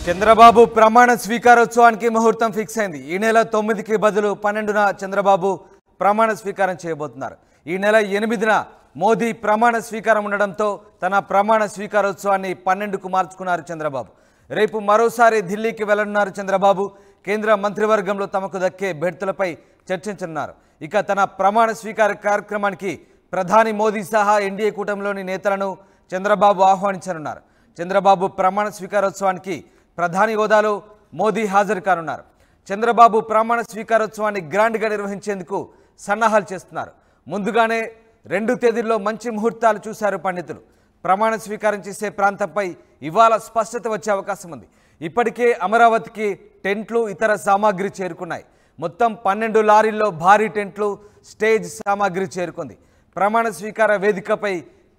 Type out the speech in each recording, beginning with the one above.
చంద్రబాబు ప్రమాణ స్వీకారోత్సవానికి ముహూర్తం ఫిక్స్ అయింది. ఈ నెల 9కి బదులు 12న చంద్రబాబు ప్రమాణ స్వీకారం చేయబోతున్నారు. ఈ నెల 8న మోదీ ప్రమాణ స్వీకారం ఉండడంతో తన ప్రమాణ స్వీకారోత్సవాన్ని 12కు మార్చుకున్నారు చంద్రబాబు. రేపు మరోసారి ఢిల్లీకి వెళ్లనున్నారు చంద్రబాబు. కేంద్ర మంత్రివర్గంలో తమకు దక్కే బెర్తులపై చర్చించనున్నారు. ఇక తన ప్రమాణ స్వీకార కార్యక్రమానికి ప్రధాని మోదీ సహా ఎన్డీఏ కూటమిలోని నేతలను చంద్రబాబు ఆహ్వానించనున్నారు. చంద్రబాబు ప్రమాణ స్వీకారోత్సవానికి ప్రధాని హోదాలో మోదీ హాజరు కానున్నారు. చంద్రబాబు ప్రమాణ స్వీకారోత్సవాన్ని గ్రాండ్గా నిర్వహించేందుకు సన్నాహాలు చేస్తున్నారు. ముందుగానే 2 తేదీల్లో మంచి ముహూర్తాలు చూశారు పండితులు. ప్రమాణ స్వీకారం చేసే ప్రాంతంపై ఇవాళ స్పష్టత వచ్చే అవకాశం ఉంది. ఇప్పటికే అమరావతికి టెంట్లు, ఇతర సామాగ్రి చేరుకున్నాయి. మొత్తం 12 లారీల్లో భారీ టెంట్లు, స్టేజ్ సామాగ్రి చేరుకుంది. ప్రమాణ స్వీకార వేదికపై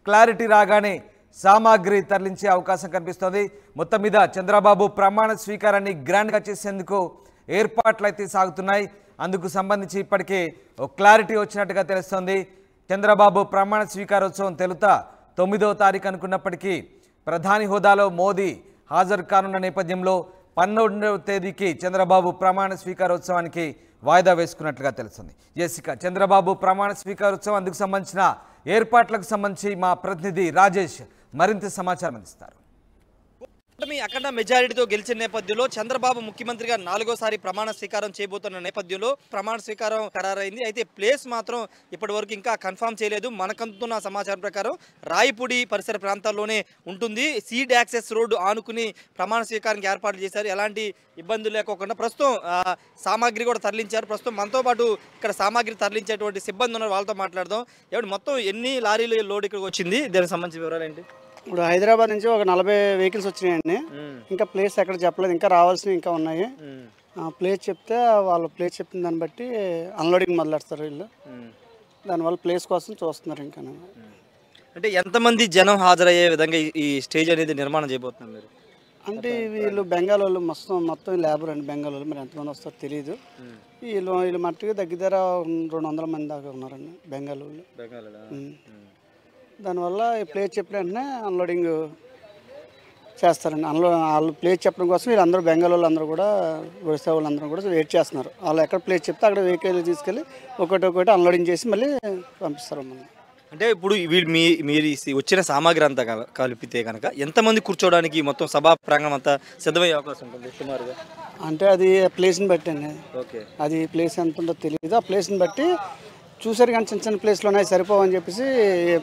క్లారిటీ రాగానే సామాగ్రి తరలించే అవకాశం కనిపిస్తోంది. మొత్తం మీద చంద్రబాబు ప్రమాణ స్వీకారాన్ని గ్రాండ్గా చేసేందుకు ఏర్పాట్లు అయితే సాగుతున్నాయి. అందుకు సంబంధించి ఇప్పటికే ఒక క్లారిటీ వచ్చినట్టుగా తెలుస్తోంది. చంద్రబాబు ప్రమాణ స్వీకారోత్సవం తెలుత 9వ తారీఖు అనుకున్నప్పటికీ ప్రధాని హోదాలో మోదీ హాజరు కానున్న నేపథ్యంలో 12వ తేదీకి చంద్రబాబు ప్రమాణ స్వీకారోత్సవానికి వాయిదా వేసుకున్నట్లుగా తెలుస్తుంది. ఇక చంద్రబాబు ప్రమాణ స్వీకారోత్సవం అందుకు సంబంధించిన ఏర్పాట్లకు సంబంధించి మా ప్రతినిధి రాజేష్ మరింత సమాచారం అందిస్తారు. అఖండ మెజారిటీతో గెలిచిన నేపథ్యంలో చంద్రబాబు ముఖ్యమంత్రిగా 4వసారి ప్రమాణ స్వీకారం చేయబోతున్న నేపథ్యంలో ప్రమాణ స్వీకారం ఖరారైంది. అయితే ప్లేస్ మాత్రం ఇప్పటి వరకు ఇంకా కన్ఫర్మ్ చేయలేదు. మనకందుతున్న సమాచారం ప్రకారం రాయపూడి పరిసర ప్రాంతాల్లోనే ఉంటుంది. సీడ్ యాక్సెస్ రోడ్డు ఆనుకుని ప్రమాణ స్వీకారానికి ఏర్పాట్లు చేశారు. ఎలాంటి ఇబ్బందులు లేకోకుండా ప్రస్తుతం సామాగ్రి కూడా తరలించారు. ప్రస్తుతం మనతో పాటు ఇక్కడ సామాగ్రి తరలించేటువంటి సిబ్బంది ఉన్నారు, వాళ్ళతో మాట్లాడదాం. ఏమిటి మొత్తం ఎన్ని లారీలు లోడ్ ఇక్కడికి వచ్చింది, దానికి సంబంధించిన వివరాలు ఏంటి? ఇప్పుడు హైదరాబాద్ నుంచి ఒక 40 వెహికల్స్ వచ్చినాయండి. ఇంకా ప్లేస్ ఎక్కడ చెప్పలేదు, ఇంకా రావాల్సినవి ఇంకా ఉన్నాయి. ప్లేస్ చెప్తే వాళ్ళు ప్లేస్ చెప్పిన దాన్ని బట్టి అన్లోడింగ్ మొదలెడతారు వీళ్ళు. దానివల్ల ప్లేస్ కోసం చూస్తున్నారు. ఇంకా అంటే ఎంతమంది జనం హాజరయ్యే విధంగా ఈ స్టేజ్ అనేది నిర్మాణం చేయబోతున్నారు మీరు? అంటే వీళ్ళు బెంగాల్ వాళ్ళు మొత్తం లేబర్ అండి. బెంగాల్ వాళ్ళు మరి ఎంతమంది వస్తారో తెలియదు. వీళ్ళు మట్టుకు దగ్గర 200 మంది దాకా ఉన్నారండి బెంగాల్ వాళ్ళు. దానివల్ల ఈ ప్లేస్ చెప్పిన వెంటనే అన్లోడింగ్ చేస్తారండి. వాళ్ళు ప్లేస్ చెప్పడం కోసం వీళ్ళందరూ బెంగాల్ వాళ్ళు అందరూ కూడా, ఒడిశా వాళ్ళందరూ కూడా వెయిట్ చేస్తున్నారు. వాళ్ళు ఎక్కడ ప్లేస్ చెప్తే అక్కడ వెహికల్ తీసుకెళ్ళి ఒకటి అన్లోడింగ్ చేసి మళ్ళీ పంపిస్తారు మళ్ళీ. అంటే ఇప్పుడు వీళ్ళు మీరు వచ్చిన సామాగ్రి అంతా కలిపితే కనుక ఎంతమంది కూర్చోవడానికి మొత్తం సభా ప్రాంగణం అంతా సిద్ధమయ్యే అవకాశం ఉంటుంది సుమారుగా? అంటే అది ప్లేస్ని బట్టి అండి. అది ప్లేస్ ఎంత ఉందో తెలియదు. ఆ ప్లేస్ని బట్టి చూసారు, కానీ చిన్న ప్లేస్లో ఉన్నాయి సరిపోవని చెప్పేసి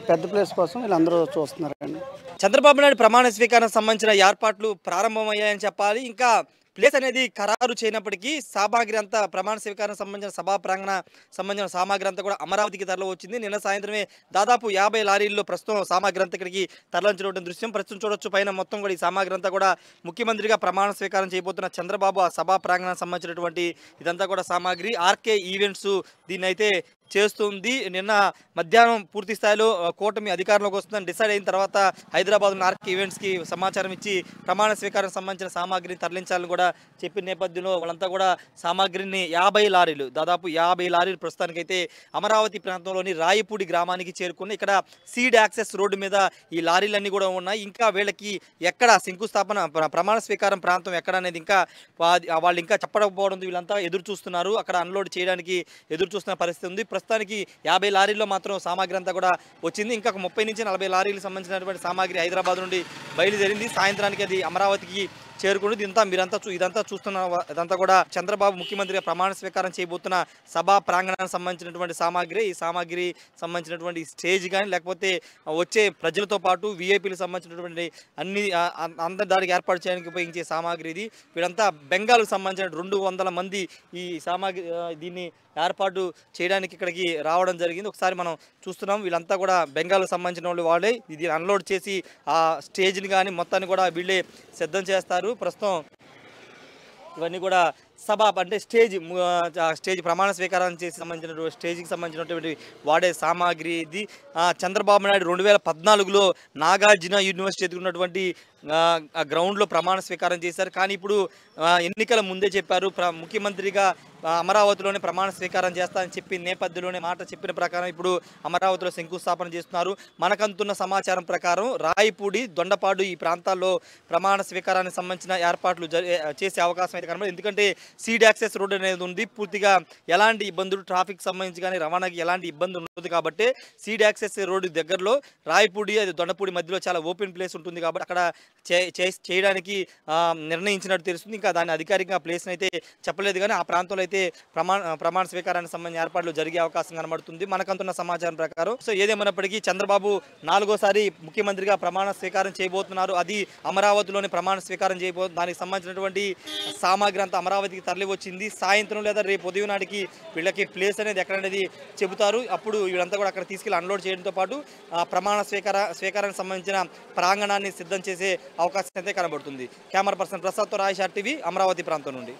పెద్ద ప్లేస్ కోసం వీళ్ళందరూ చూస్తున్నారండి. చంద్రబాబు నాయుడు ప్రమాణ స్వీకారం సంబంధించిన ఏర్పాట్లు ప్రారంభమయ్యాయని చెప్పాలి. ఇంకా ప్లేస్ అనేది ఖరారు చేయనప్పటికీ సామాగ్రి అంతా ప్రమాణ స్వీకారం సంబంధించిన సభా ప్రాంగణ సంబంధించిన సామాగ్రి అంతా కూడా అమరావతికి తరలి వచ్చింది. నిన్న సాయంత్రమే దాదాపు 50 లారీల్లో ప్రస్తుతం సామాగ్రి అంతా ఇక్కడికి తరలించడం దృశ్యం ప్రస్తుతం చూడొచ్చు. పైన మొత్తం కూడా ఈ సామాగ్రి అంతా కూడా ముఖ్యమంత్రిగా ప్రమాణ స్వీకారం చేయబోతున్న చంద్రబాబు ఆ సభా ప్రాంగణానికి సంబంధించినటువంటి ఇదంతా కూడా సామాగ్రి. ఆర్కే ఈవెంట్స్ దీన్ని అయితే చేస్తుంది. నిన్న మధ్యాహ్నం పూర్తి స్థాయిలో కూటమి అధికారంలోకి వస్తుందని డిసైడ్ అయిన తర్వాత హైదరాబాద్ ఆర్కే ఈవెంట్స్కి సమాచారం ఇచ్చి ప్రమాణ స్వీకారం సంబంధించిన సామాగ్రిని తరలించాలని కూడా చెప్పిన నేపథ్యంలో వాళ్ళంతా కూడా సామాగ్రిని 50 లారీలు దాదాపు 50 లారీలు ప్రస్తుతానికైతే అమరావతి ప్రాంతంలోని రాయపూడి గ్రామానికి చేరుకుని ఇక్కడ సీడ్ యాక్సెస్ రోడ్డు మీద ఈ లారీలన్నీ కూడా ఉన్నాయి. ఇంకా వీళ్ళకి ఎక్కడ శంకుస్థాపన ప్రమాణ స్వీకారం ప్రాంతం ఎక్కడ అనేది ఇంకా వాళ్ళు ఇంకా చెప్పకపోవడంతో వీళ్ళంతా ఎదురు చూస్తున్నారు. అక్కడ అన్లోడ్ చేయడానికి ఎదురు చూస్తున్న పరిస్థితి ఉంది. ప్రస్తుతానికి 50 లారీల్లో మాత్రం సామాగ్రి అంతా కూడా వచ్చింది. ఇంకా 30 నుంచి 40 లారీలకు సంబంధించినటువంటి సామాగ్రి హైదరాబాద్ నుండి బయలుదేరింది. సాయంత్రానికి అది అమరావతికి చేరుకుంటుంది. ఇదంతా చూస్తున్న ఇదంతా కూడా చంద్రబాబు ముఖ్యమంత్రిగా ప్రమాణ స్వీకారం చేయబోతున్న సభా ప్రాంగణానికి సంబంధించినటువంటి సామాగ్రి. ఈ సామాగ్రి సంబంధించినటువంటి స్టేజ్ కానీ లేకపోతే వచ్చే ప్రజలతో పాటు వీఐపీలకు సంబంధించినటువంటి అందరి దానికి ఏర్పాటు చేయడానికి ఉపయోగించే సామాగ్రి ఇది. వీళ్ళంతా బెంగాల్కు సంబంధించిన 200 మంది ఈ సామాగ్రి దీన్ని ఏర్పాటు చేయడానికి ఇక్కడికి రావడం జరిగింది. ఒకసారి మనం చూస్తున్నాం, వీళ్ళంతా కూడా బెంగాల్కు సంబంధించిన వాళ్ళే. ఇది అన్లోడ్ చేసి ఆ స్టేజ్ని కానీ మొత్తాన్ని కూడా వీళ్ళే సిద్ధం చేస్తారు. ప్రస్తుతం ఇవన్నీ కూడా సభ అంటే స్టేజ్ ప్రమాణ స్వీకారం చేసి సంబంధించినటువంటి స్టేజ్కి సంబంధించినటువంటి వాడే సామాగ్రి ఇది. చంద్రబాబు నాయుడు 2014లో నాగార్జున యూనివర్సిటీ ఎదుర్కొన్నటువంటి గ్రౌండ్లో ప్రమాణ స్వీకారం చేశారు. కానీ ఇప్పుడు ఎన్నికల ముందే చెప్పారు ముఖ్యమంత్రిగా అమరావతిలోనే ప్రమాణ స్వీకారం చేస్తానని చెప్పి నేపథ్యంలోనే మాట చెప్పిన ప్రకారం ఇప్పుడు అమరావతిలో శంకుస్థాపన చేస్తున్నారు. మనకంతున్న సమాచారం ప్రకారం రాయపూడి, దొండపాడు ఈ ప్రాంతాల్లో ప్రమాణ స్వీకారానికి సంబంధించిన ఏర్పాట్లు చేసే అవకాశం అయితే కనబడదు. ఎందుకంటే సీడ్ యాక్సెస్ రోడ్ అనేది ఉంది. పూర్తిగా ఎలాంటి ఇబ్బందులు ట్రాఫిక్ సంబంధించి కానీ రవాణాకి ఎలాంటి ఇబ్బంది ఉండదు కాబట్టి సీడ్ యాక్సెస్ రోడ్డు దగ్గరలో రాయపూడి అది దొండపూడి మధ్యలో చాలా ఓపెన్ ప్లేస్ ఉంటుంది కాబట్టి అక్కడ చేయడానికి నిర్ణయించినట్టు తెలుస్తుంది. ఇంకా దాని అధికారికంగా ప్లేస్ని అయితే చెప్పలేదు కానీ ఆ ప్రాంతంలో అయితే ప్రమాణ స్వీకారానికి సంబంధించిన ఏర్పాట్లు జరిగే అవకాశం కనబడుతుంది మనకంతున్న సమాచారం ప్రకారం. సో ఏదేమైనప్పటికీ చంద్రబాబు 4వసారి ముఖ్యమంత్రిగా ప్రమాణ స్వీకారం చేయబోతున్నారు. అది అమరావతిలోని ప్రమాణ స్వీకారం చేయబోతుంది. దానికి సంబంధించినటువంటి సామాగ్రి అంతా అమరావతికి తరలి వచ్చింది. సాయంత్రం లేదా రేపు ఉదయం నాటికి వీళ్ళకి ప్లేస్ అనేది ఎక్కడనేది చెబుతారు. అప్పుడు వీళ్ళంతా కూడా అక్కడ తీసుకెళ్ళి అన్లోడ్ చేయడంతో పాటు ప్రమాణ స్వీకారానికి సంబంధించిన ప్రాంగణాన్ని సిద్ధం చేసే అవకాశం అయితే కనబడుతుంది. కెమెరా పర్సన్ ప్రసాద్తో రాజేష్ RTV, అమరావతి ప్రాంతం నుండి.